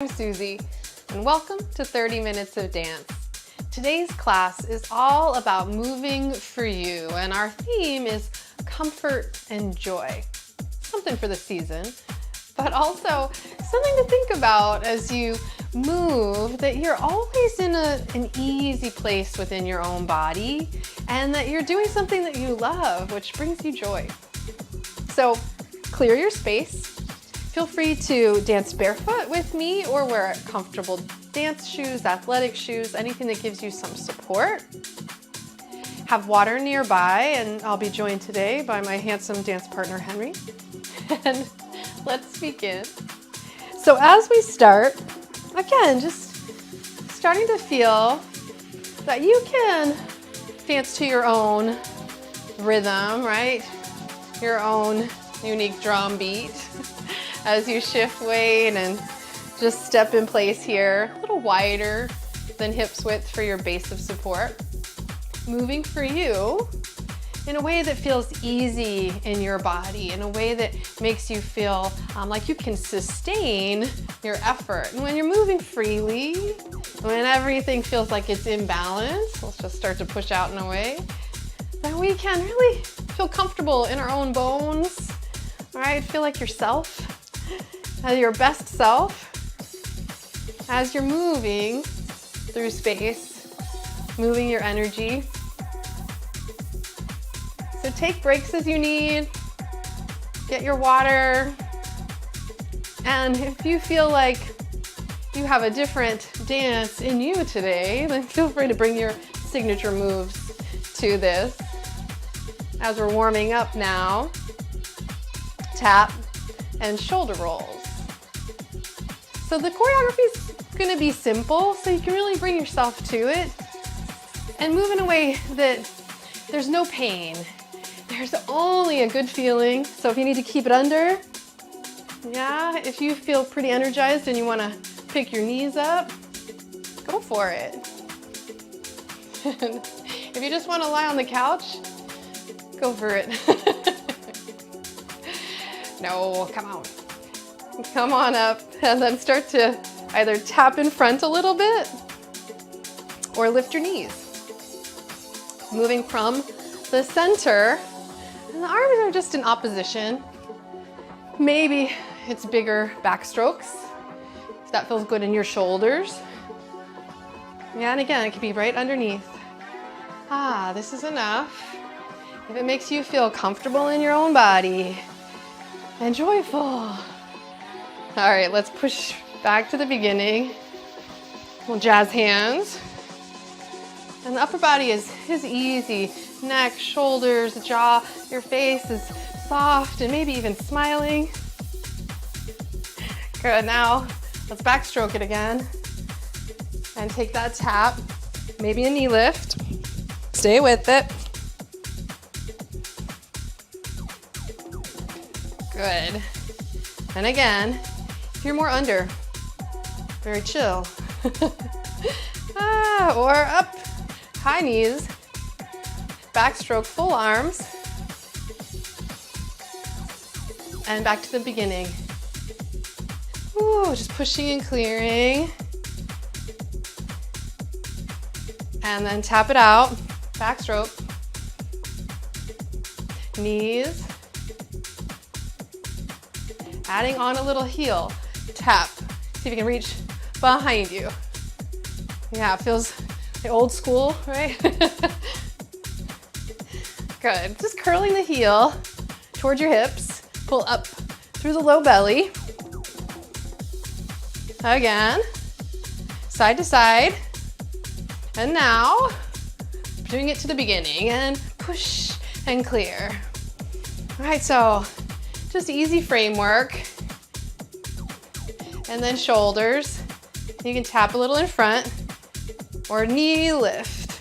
I'm Suzy, and welcome to 30 Minutes of Dance. Today's class is all about moving for you, and our theme is comfort and joy. Something for the season, but also something to think about as you move, that you're always in an easy place within your own body, and that you're doing something that you love, which brings you joy. So clear your space. Feel free to dance barefoot with me or wear comfortable dance shoes, athletic shoes, anything that gives you some support. Have water nearby, and I'll be joined today by my handsome dance partner, Henry. And let's begin. So as we start, again, just starting to feel that you can dance to your own rhythm, right? Your own unique drum beat. As you shift weight and just step in place here, a little wider than hips width for your base of support. Moving for you in a way that feels easy in your body, in a way that makes you feel like you can sustain your effort. And when you're moving freely, when everything feels like it's in balance, let's just start to push out in a way, then we can really feel comfortable in our own bones, all right? Feel like yourself. Your best self as you're moving through space, moving your energy. So take breaks as you need, get your water, and if you feel like you have a different dance in you today, then feel free to bring your signature moves to this. As we're warming up now, tap and shoulder rolls. So the choreography is going to be simple, so you can really bring yourself to it and move in a way that there's no pain. There's only a good feeling. So if you need to keep it under, yeah, if you feel pretty energized and you want to pick your knees up, go for it. If you just want to lie on the couch, go for it. No, come on. Come on up and then start to either tap in front a little bit or lift your knees. Moving from the center, and the arms are just in opposition. Maybe it's bigger backstrokes, if that feels good in your shoulders. Yeah, and again, it could be right underneath. This is enough. If it makes you feel comfortable in your own body and joyful. All right, let's push back to the beginning. We'll jazz hands. And the upper body is easy. Neck, shoulders, jaw, your face is soft and maybe even smiling. Good, now let's backstroke it again. And take that tap, maybe a knee lift. Stay with it. Good. And again, if you're more under, very chill. Or up, high knees, backstroke, full arms, and back to the beginning. Ooh, just pushing and clearing. And then tap it out, backstroke, knees, adding on a little heel, tap. See if you can reach behind you. Yeah, it feels like old school, right? Good, just curling the heel towards your hips, pull up through the low belly. Again, side to side. And now, doing it to the beginning and push and clear. All right, so just easy framework. And then shoulders. You can tap a little in front or knee lift.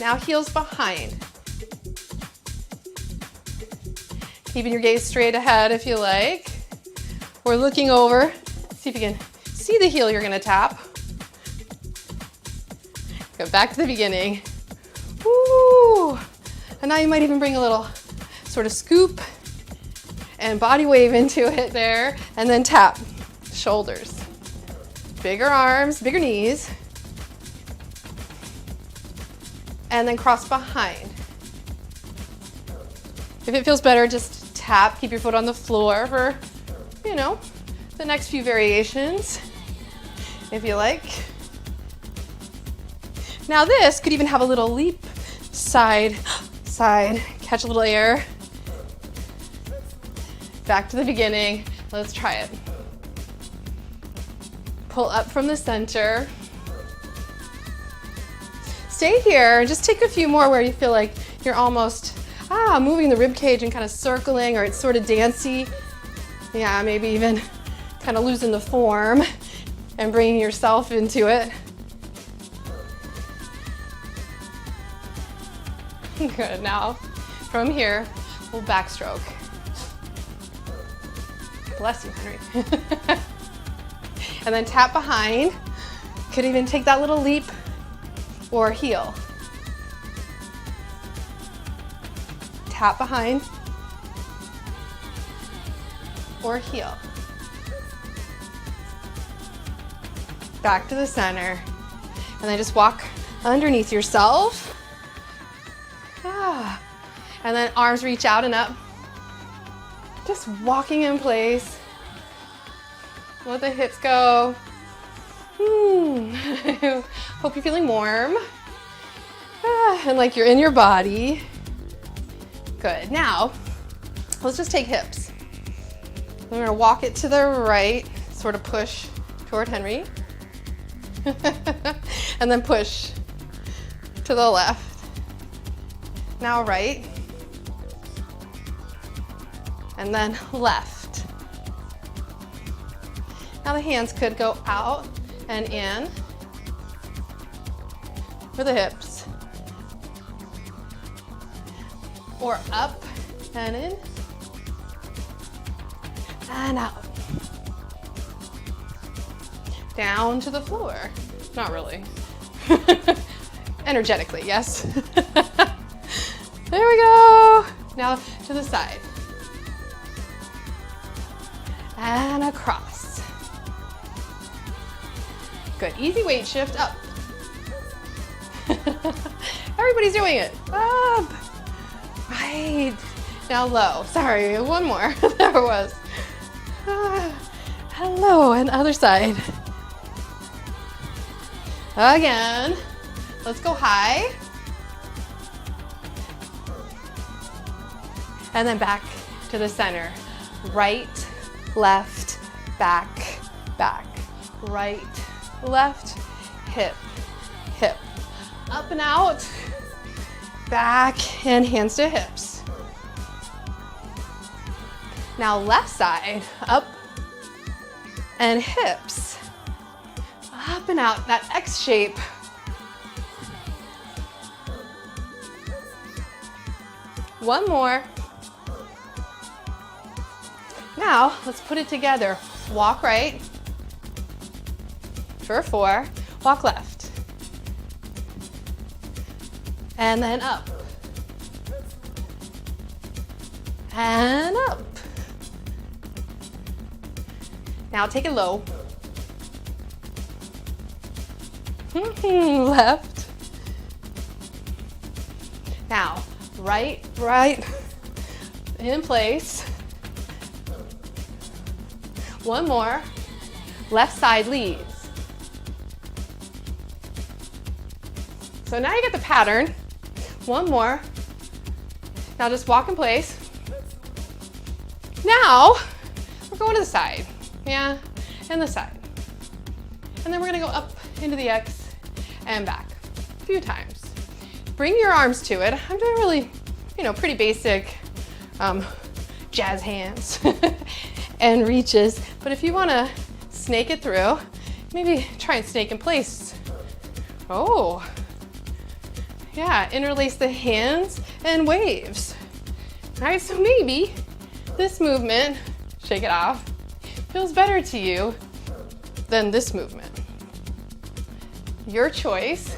Now heels behind. Keeping your gaze straight ahead if you like. Or looking over. See if you can see the heel you're gonna tap. Go back to the beginning. Woo! And now you might even bring a little sort of scoop and body wave into it there, and then tap. Shoulders. Bigger arms, bigger knees. And then cross behind. If it feels better, just tap, keep your foot on the floor for, you know, the next few variations, if you like. Now this could even have a little leap, side, side, catch a little air. Back to the beginning, let's try it. Pull up from the center. Stay here, just take a few more where you feel like you're almost moving the rib cage and kind of circling, or it's sort of dancey. Yeah, maybe even kind of losing the form and bringing yourself into it. Good, now from here, we'll backstroke. Bless you, Henry. And then tap behind. Could even take that little leap or heel. Tap behind or heel. Back to the center. And then just walk underneath yourself. And then arms reach out and up. Just walking in place. Let the hips go. Hope you're feeling warm. And like you're in your body. Good. Now, let's just take hips. We're gonna walk it to the right, sort of push toward Henry. And then push to the left. Now right. And then left. Now the hands could go out and in for the hips. Or up and in and out. Down to the floor. Not really. Energetically, yes. There we go. Now to the side. And across. Good, easy weight shift up. Everybody's doing it. Up. Right. Now low. Sorry, one more. There it was. Hello, and other side. Again. Let's go high. And then back to the center. Right, left, back, back. Right, left, hip, hip. Up and out. Back and hands to hips. Now left side, up and hips. Up and out, that X shape. One more. Now, let's put it together. Walk right for 4, walk left. And then up. And up. Now take it low. Left. Now, right, in place. One more. Left side leads. So now you get the pattern. One more. Now just walk in place. Now, we're going to the side. Yeah, and the side. And then we're gonna go up into the X and back a few times. Bring your arms to it. I'm doing really, pretty basic jazz hands and reaches. But if you wanna snake it through, maybe try and snake in place. Oh, yeah, interlace the hands and waves. All right, so maybe this movement, shake it off, feels better to you than this movement. Your choice.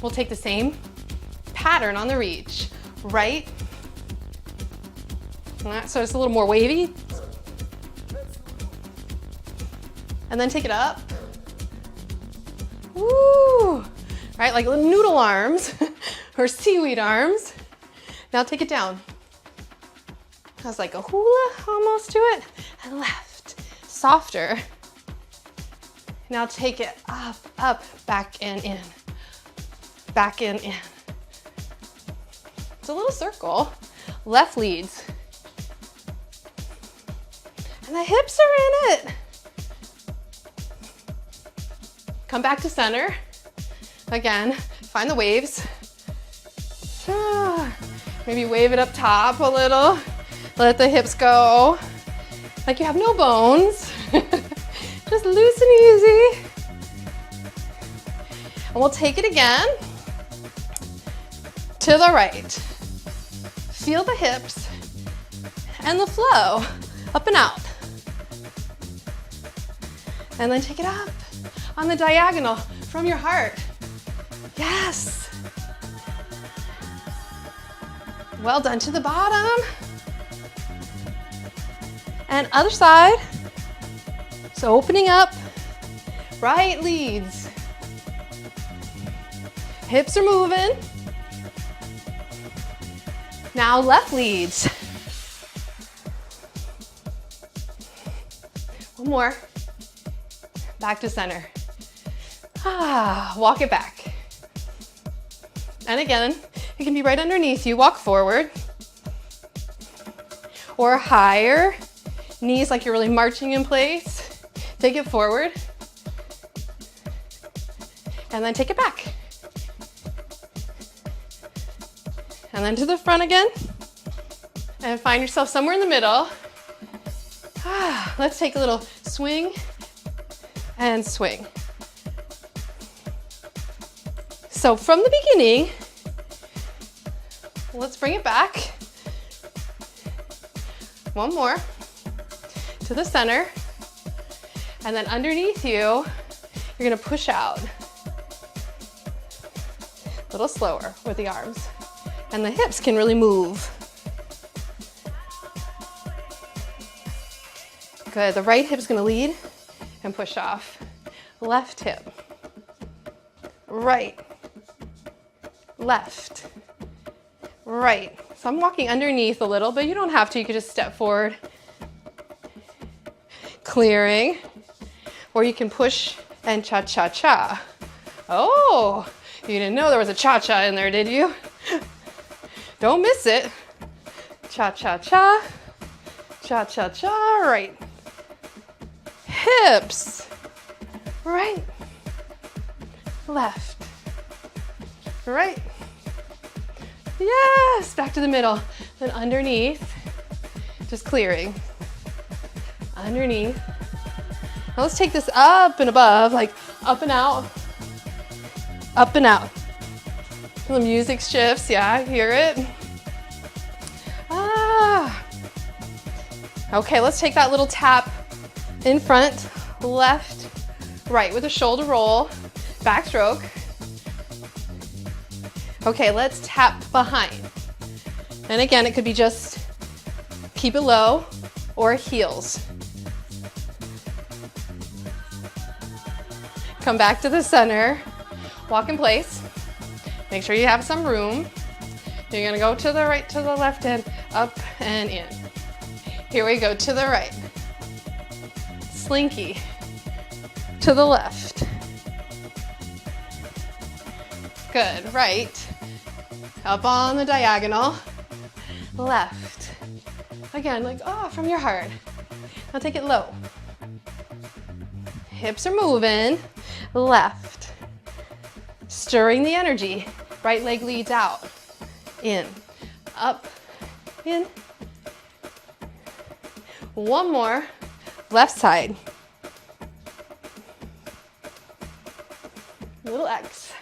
We'll take the same pattern on the reach. Right, So it's a little more wavy. And then take it up. Woo! Right, like little noodle arms or seaweed arms. Now take it down. That's like a hula almost to it. And left, softer. Now take it up, up, back and in. Back and in. It's a little circle. Left leads. And the hips are in it. Come back to center. Again, find the waves. Maybe wave it up top a little. Let the hips go. Like you have no bones. Just loose and easy. And we'll take it again to the right. Feel the hips and the flow, up and out. And then take it up on the diagonal from your heart. Yes. Well done to the bottom. And other side. So opening up, right leads. Hips are moving. Now left leads. One more. Back to center. Walk it back. And again, it can be right underneath you. Walk forward. Or higher. Knees like you're really marching in place. Take it forward. And then take it back. And then to the front again. And find yourself somewhere in the middle. Let's take a little swing and swing. So from the beginning, let's bring it back. One more. To the center. And then underneath you, you're gonna push out. A little slower with the arms. And the hips can really move. Good, the right hip's gonna lead and push off. Left hip. Right. Left. Right. So I'm walking underneath a little, but you don't have to, you could just step forward. Clearing. Or you can push and cha-cha-cha. Oh, you didn't know there was a cha-cha in there, did you? Don't miss it. Cha-cha-cha. Cha-cha-cha. Right. Hips. Right. Left. Right. Yes. Back to the middle. Then underneath. Just clearing. Underneath. Now let's take this up and above, like up and out. Up and out. The music shifts, yeah, I hear it. Okay, let's take that little tap in front, left, right with a shoulder roll, backstroke. Okay, let's tap behind. And again, it could be just keep it low or heels. Come back to the center, walk in place. Make sure you have some room. You're gonna go to the right, to the left, and up and in. Here we go, to the right. Slinky. To the left. Good, right. Up on the diagonal. Left. Again, like, from your heart. Now take it low. Hips are moving. Left. Stirring the energy. Right leg leads out. In. Up. In. One more. Left side. Little X.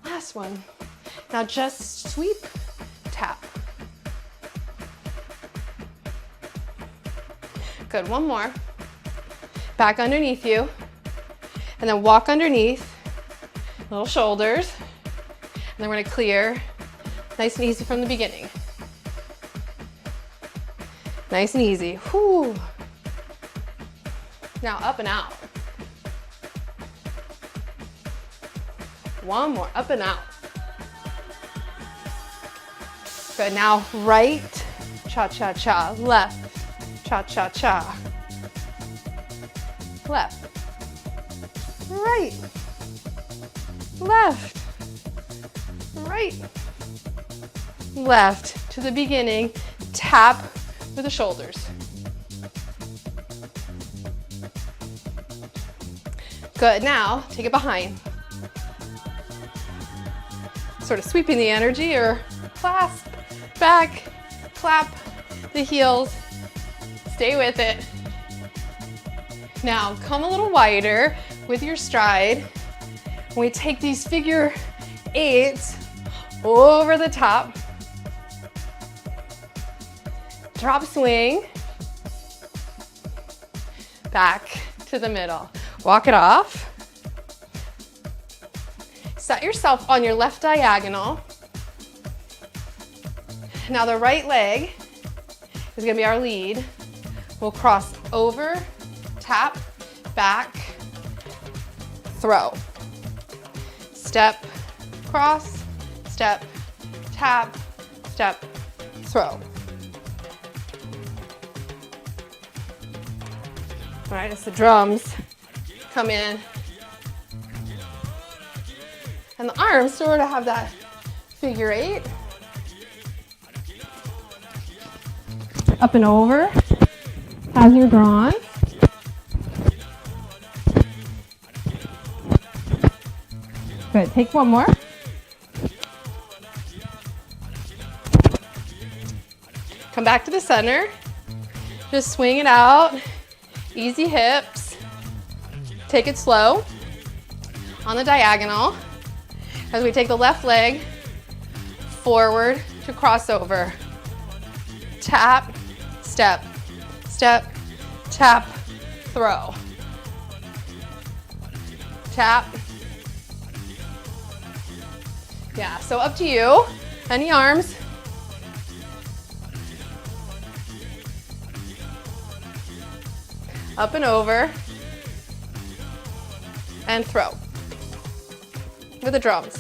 Last one. Now just sweep, tap. Good, one more. Back underneath you. And then walk underneath. Little shoulders. And then we're gonna clear nice and easy from the beginning. Nice and easy. Whew. Now up and out. One more, up and out. Good, now right, cha-cha-cha, left, cha-cha-cha. Left, right, left, right, left. To the beginning, tap with the shoulders. Good, now take it behind. Sort of sweeping the energy, or clasp back, clap the heels, stay with it. Now come a little wider with your stride. We take these figure eights over the top. Drop swing, back to the middle. Walk it off. Set yourself on your left diagonal. Now the right leg is gonna be our lead. We'll cross over, tap, back, throw. Step, cross, step, tap, step, throw. All right, as the drums come in. And the arms sort of have that figure eight. Up and over as you're drawn. Good, take one more. Come back to the center. Just swing it out. Easy hips. Take it slow on the diagonal as we take the left leg forward to crossover. Tap, step, step, tap, throw. Tap. Yeah, so up to you. Any arms. Up and over. And throw. With the drums.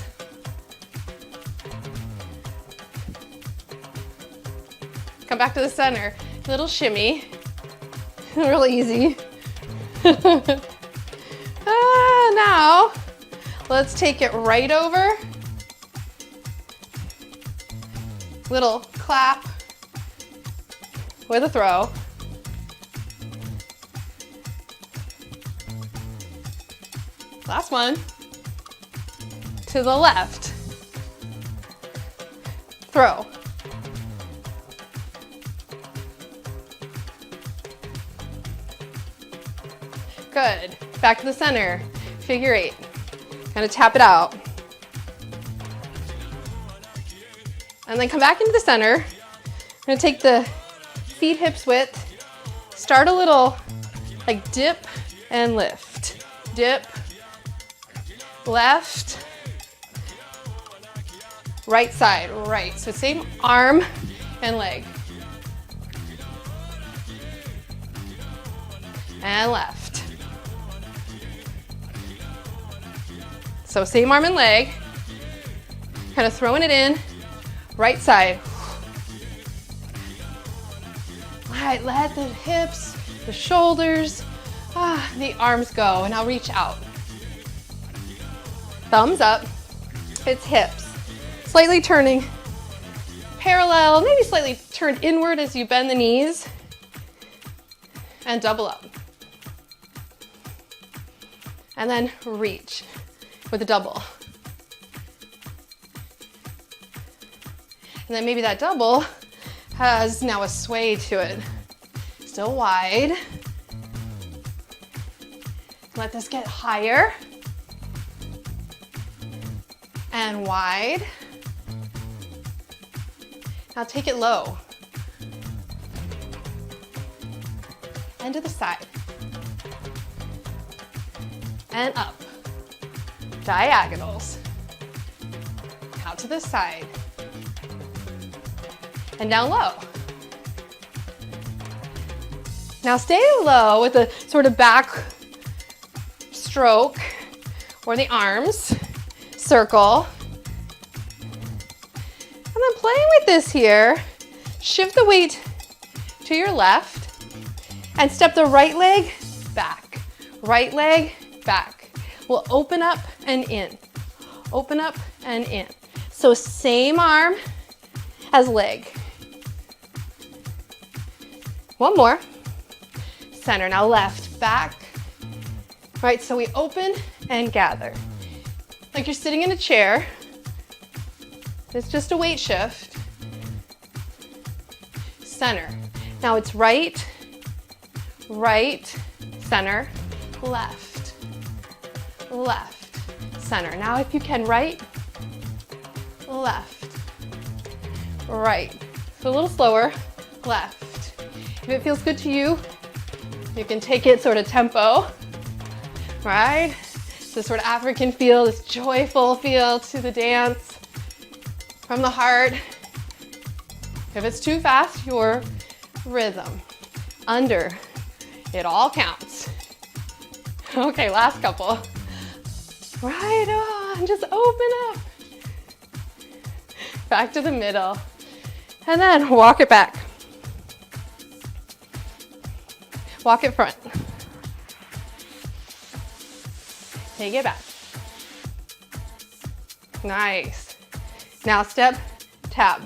Come back to the center. Little shimmy. Real easy. Now, let's take it right over. Little clap with a throw. Last one. To the left. Throw. Good. Back to the center. Figure eight. Kind of tap it out. And then come back into the center. I'm going to take the feet hips width. Start a little like dip and lift. Dip. Left. Right side, right. So same arm and leg. And left. So same arm and leg. Kind of throwing it in. Right side. Let the hips, the shoulders, the arms go. And now reach out. Thumbs up. It's hips. Slightly turning parallel, maybe slightly turned inward as you bend the knees. And double up. And then reach with a double. And then maybe that double has now a sway to it. Still wide. Let this get higher. And wide. Now take it low. And to the side. And up. Diagonals. Out to the side. And down low. Now stay low with a sort of back stroke or the arms, circle. And then playing with this here, shift the weight to your left and step the right leg back. Right leg back. We'll open up and in. Open up and in. So same arm as leg. One more. Center. Now left, back. All right, so we open and gather. Like you're sitting in a chair. It's just a weight shift. Center. Now it's right, right, center, left, left, center. Now if you can, right, left, right. So a little slower, left. If it feels good to you, you can take it sort of tempo, right? This sort of African feel, this joyful feel to the dance from the heart. If it's too fast, your rhythm. Under, it all counts. Okay, last couple. Right on, just open up. Back to the middle. And then walk it back. Walk it front. Take it back. Nice. Now step, tap.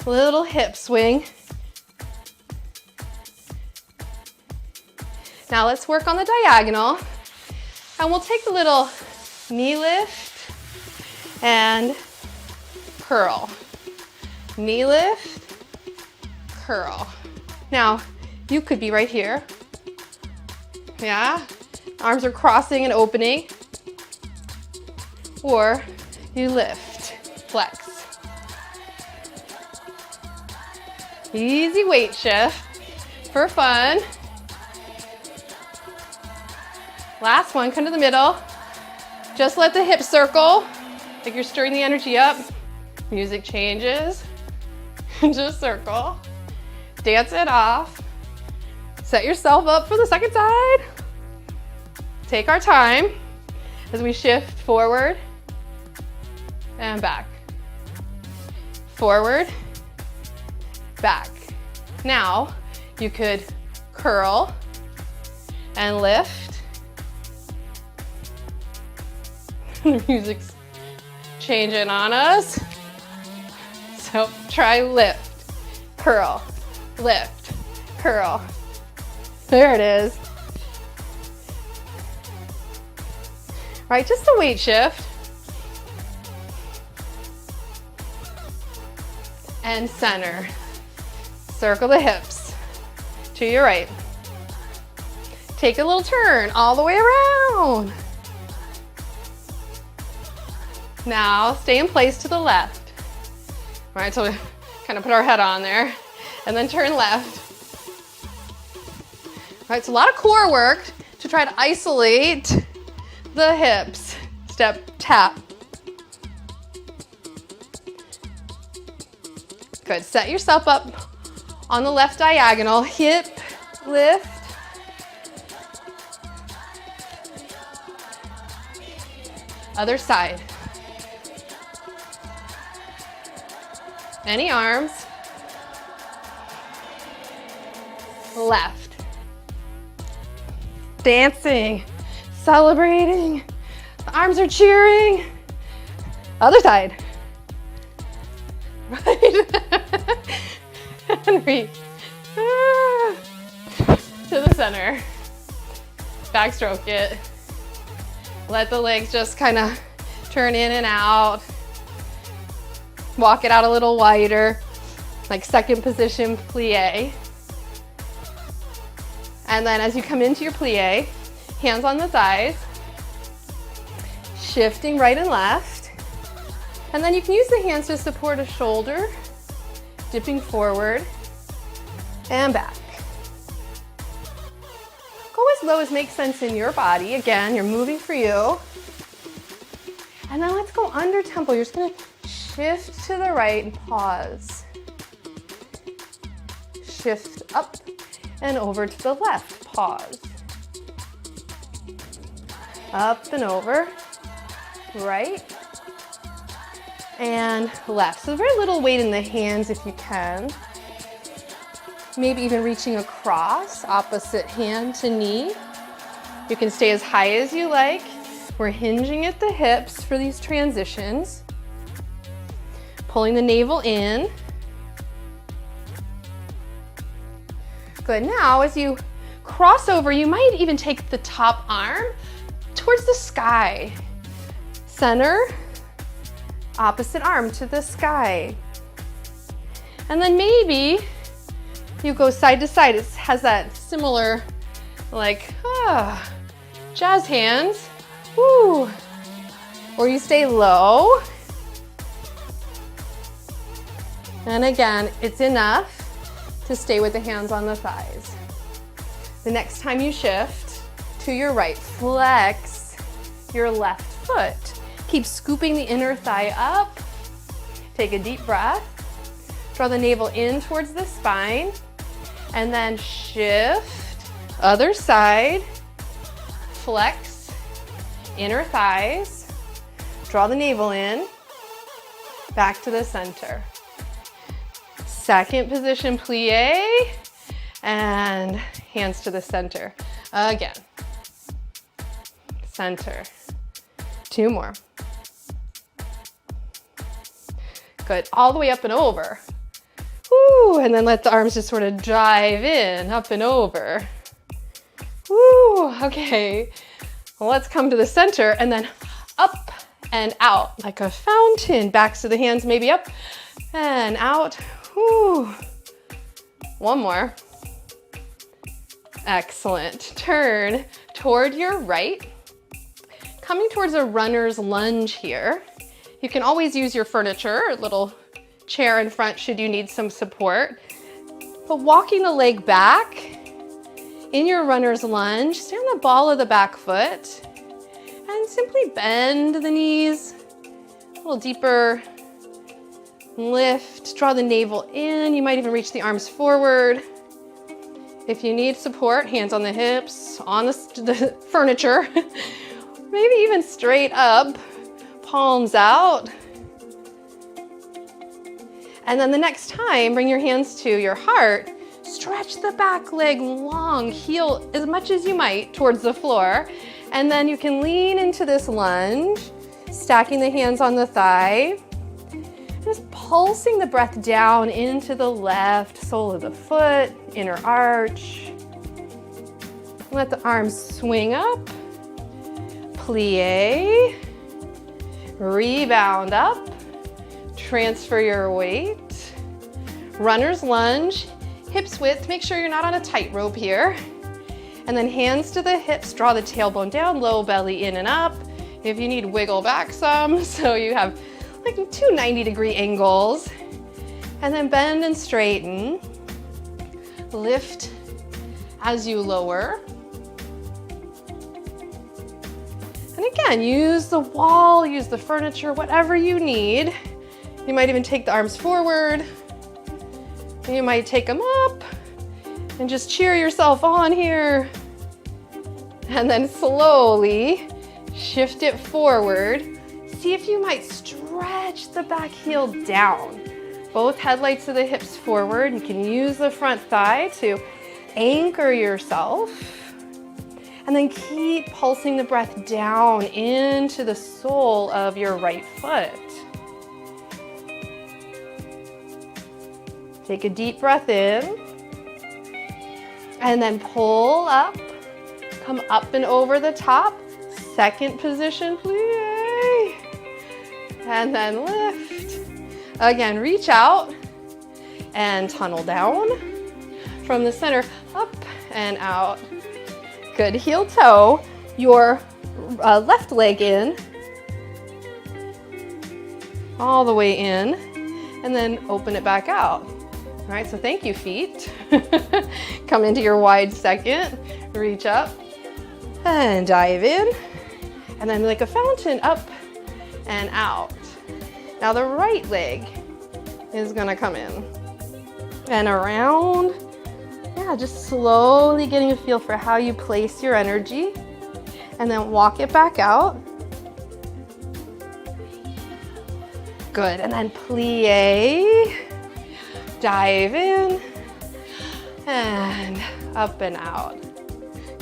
Little hip swing. Now let's work on the diagonal. And we'll take a little knee lift and curl. Knee lift, curl. Now, you could be right here. Yeah? Arms are crossing and opening. Or you lift, flex. Easy weight shift for fun. Last one, come to the middle. Just let the hips circle, like you're stirring the energy up. Music changes. Just circle. Dance it off. Set yourself up for the second side. Take our time as we shift forward and back. Forward, back. Now, you could curl and lift. The music's changing on us. So try lift, curl, lift, curl. There it is. Right, just a weight shift. And center. Circle the hips to your right. Take a little turn all the way around. Now stay in place to the left. All right, so we kind of put our head on there and then turn left. All right, so a lot of core work to try to isolate the hips. Step, tap. Good, set yourself up on the left diagonal, hip, lift. Other side. Any arms. Left. Dancing, celebrating. The arms are cheering. Other side. Right. And reach. To the center. Backstroke it. Let the legs just kind of turn in and out. Walk it out a little wider, like second position plie. And then as you come into your plie, hands on the thighs, shifting right and left. And then you can use the hands to support a shoulder, dipping forward and back. Go as low as makes sense in your body. Again, you're moving for you. And then let's go under tempo. You're just gonna shift to the right and pause. Shift up and over to the left, pause. Up and over, right, and left. So very little weight in the hands if you can. Maybe even reaching across, opposite hand to knee. You can stay as high as you like. We're hinging at the hips for these transitions. Pulling the navel in. Good. Now, as you cross over, you might even take the top arm towards the sky. Center, opposite arm to the sky. And then maybe you go side to side. It has that similar, like, jazz hands. Woo. Or you stay low. And again, it's enough to stay with the hands on the thighs. The next time you shift to your right, flex your left foot. Keep scooping the inner thigh up. Take a deep breath. Draw the navel in towards the spine. And then shift, other side. Flex, inner thighs. Draw the navel in. Back to the center. Second position, plie, and hands to the center. Again, center. Two more. Good, all the way up and over. Woo, and then let the arms just sort of drive in, up and over. Woo, okay. Well, let's come to the center and then up and out like a fountain. Backs of the hands maybe up and out. Whew. One more. Excellent. Turn toward your right. Coming towards a runner's lunge here. You can always use your furniture, a little chair in front should you need some support. But walking the leg back in your runner's lunge, stay on the ball of the back foot and simply bend the knees a little deeper. Lift, draw the navel in. You might even reach the arms forward. If you need support, hands on the hips, on the furniture, maybe even straight up, palms out. And then the next time, bring your hands to your heart, stretch the back leg long, heel as much as you might towards the floor. And then you can lean into this lunge, stacking the hands on the thigh. Just pulsing the breath down into the left sole of the foot, inner arch. Let the arms swing up, plie, rebound up, transfer your weight. Runner's lunge, hips width, make sure you're not on a tightrope here. And then hands to the hips, draw the tailbone down, low belly in and up. If you need, wiggle back some so you have like 2 90-degree angles, and then bend and straighten. Lift as you lower. And again, use the wall, use the furniture, whatever you need. You might even take the arms forward. You might take them up and just cheer yourself on here. And then slowly shift it forward. See if you might stretch the back heel down. Both headlights of the hips forward. You can use the front thigh to anchor yourself. And then keep pulsing the breath down into the sole of your right foot. Take a deep breath in. And then pull up. Come up and over the top. Second position, plie. And then lift. Again, reach out and tunnel down. From the center, up and out. Good, heel toe your left leg in. All the way in. And then open it back out. All right, so thank you, feet. Come into your wide second. Reach up and dive in. And then like a fountain, up and out. Now the right leg is gonna come in and around Yeah, just slowly getting a feel for how you place your energy, and then walk it back out. Good, and then plie, dive in, and up and out.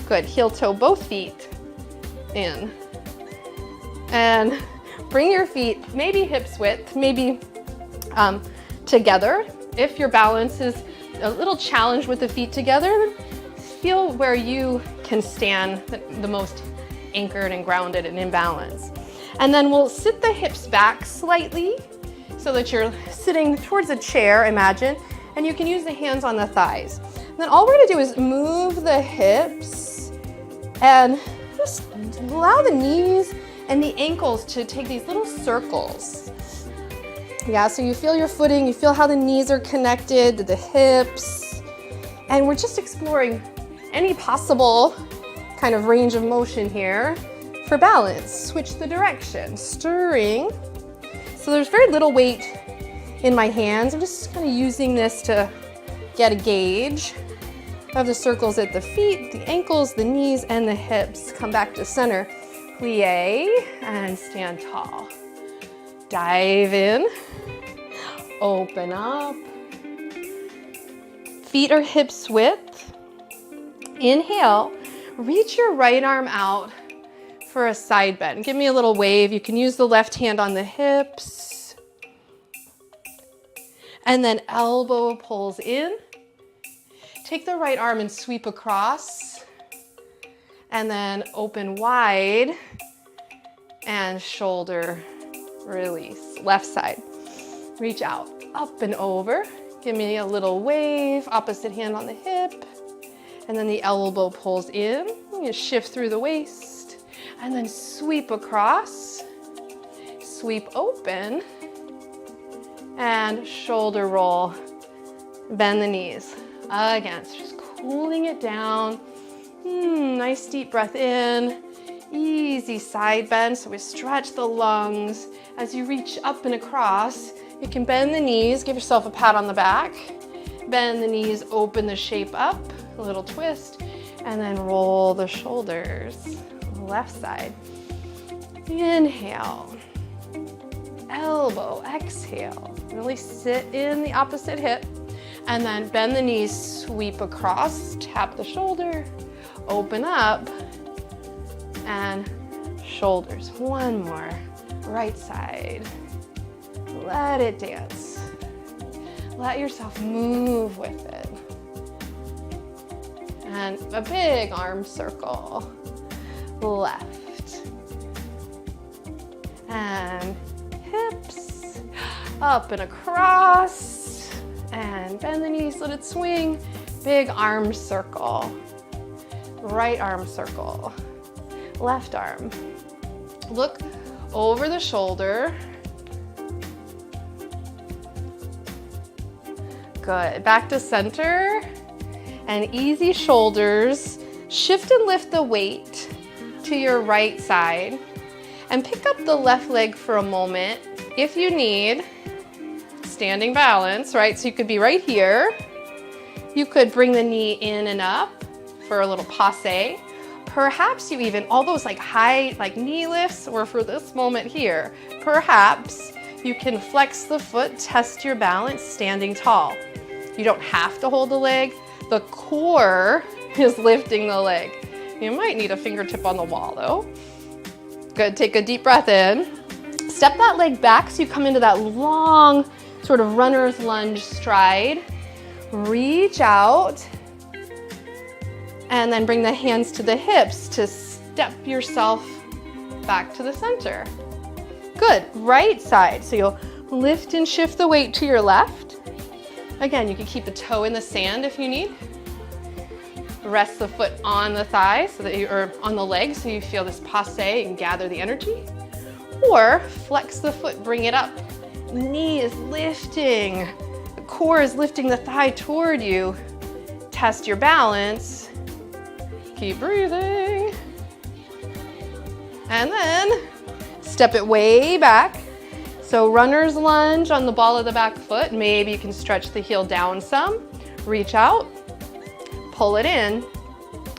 Good, heel toe both feet in. And bring your feet maybe hips width, maybe together. If your balance is a little challenged with the feet together, feel where you can stand the most anchored and grounded and in balance. And then we'll sit the hips back slightly so that you're sitting towards a chair, imagine, and you can use the hands on the thighs. And then all we're gonna do is move the hips and just allow the knees and the ankles to take these little circles. Yeah, so you feel your footing, you feel how the knees are connected to the hips, and we're just exploring any possible kind of range of motion here for balance. Switch the direction, stirring. So there's very little weight in my hands. I'm just kind of using this to get a gauge of the circles at the feet, the ankles, the knees, and the hips. Come back to center. Plie and stand tall. Dive in, open up. Feet are hips width. Inhale, reach your right arm out for a side bend. Give me a little wave. You can use the left hand on the hips. And then elbow pulls in. Take the right arm and sweep across. And then open wide and shoulder release. Left side. Reach out, up and over. Give me a little wave, opposite hand on the hip. And then the elbow pulls in. You shift through the waist. And then sweep across. Sweep open. And shoulder roll. Bend the knees. Again, so just cooling it down. Nice deep breath in, easy side bend, so we stretch the lungs. As you reach up and across, you can bend the knees, give yourself a pat on the back. Bend the knees, open the shape up, a little twist, and then roll the shoulders. Left side. Inhale, elbow, exhale. Really sit in the opposite hip, and then bend the knees, sweep across, tap the shoulder. Open up and shoulders. One more. Right side. Let it dance. Let yourself move with it. And a big arm circle. Left. And hips. Up and across. And bend the knees, let it swing. Big arm circle. Right arm circle, left arm. Look over the shoulder. Good, back to center and easy shoulders. Shift and lift the weight to your right side and pick up the left leg for a moment if you need. Standing balance, right? So you could be right here. You could bring the knee in and up for a little passe. Perhaps you even, all those like high, like knee lifts, or for this moment here, perhaps you can flex the foot, test your balance, standing tall. You don't have to hold the leg. The core is lifting the leg. You might need a fingertip on the wall though. Good, take a deep breath in. Step that leg back so you come into that long sort of runner's lunge stride. Reach out. And then bring the hands to the hips to step yourself back to the center. Good, right side. So you'll lift and shift the weight to your left. Again, you can keep the toe in the sand if you need. Rest the foot on the thigh so that or on the leg so you feel this passe and gather the energy. Or flex the foot, bring it up. Knee is lifting. The core is lifting the thigh toward you. Test your balance. Keep breathing. And then step it way back. So runner's lunge on the ball of the back foot. Maybe you can stretch the heel down some. Reach out. pull it in,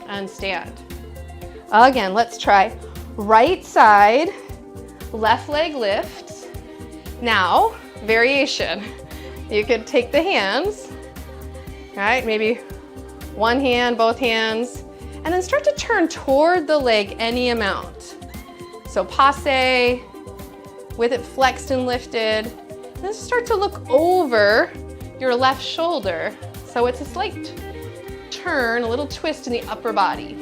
and stand. Again, let's try right side, left leg lifts. Now, variation. You could take the hands, right? Maybe one hand, both hands, and then start to turn toward the leg any amount. So passe, with it flexed and lifted. Then start to look over your left shoulder. So it's a slight turn, a little twist in the upper body.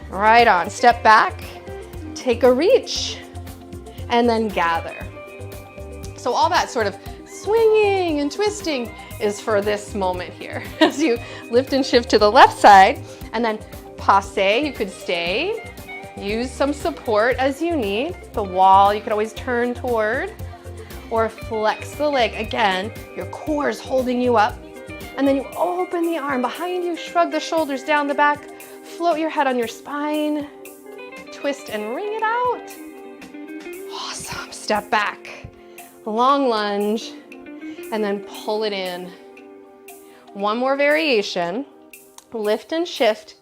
Right on, step back, take a reach, and then gather. So all that sort of swinging and twisting is for this moment here. As you lift and shift to the left side, and then passe, you could stay, use some support as you need. The wall, you could always turn toward, or flex the leg. Again, your core is holding you up, and then you open the arm behind you, shrug the shoulders down the back, float your head on your spine, twist and wring it out. Awesome, step back, long lunge, and then pull it in. One more variation, lift and shift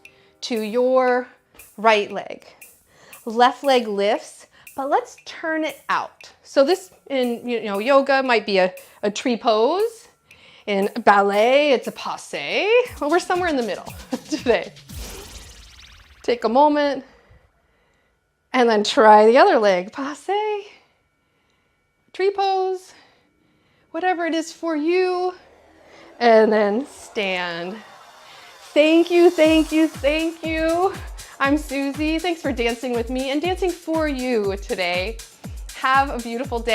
to your right leg. Left leg lifts, but let's turn it out. So this in yoga might be a tree pose. In ballet, it's a passe. Well, we're somewhere in the middle today. Take a moment and then try the other leg. Passe, tree pose, whatever it is for you, and then stand. Thank you, thank you, thank you. I'm Suzy. Thanks for dancing with me and dancing for you today. Have a beautiful day.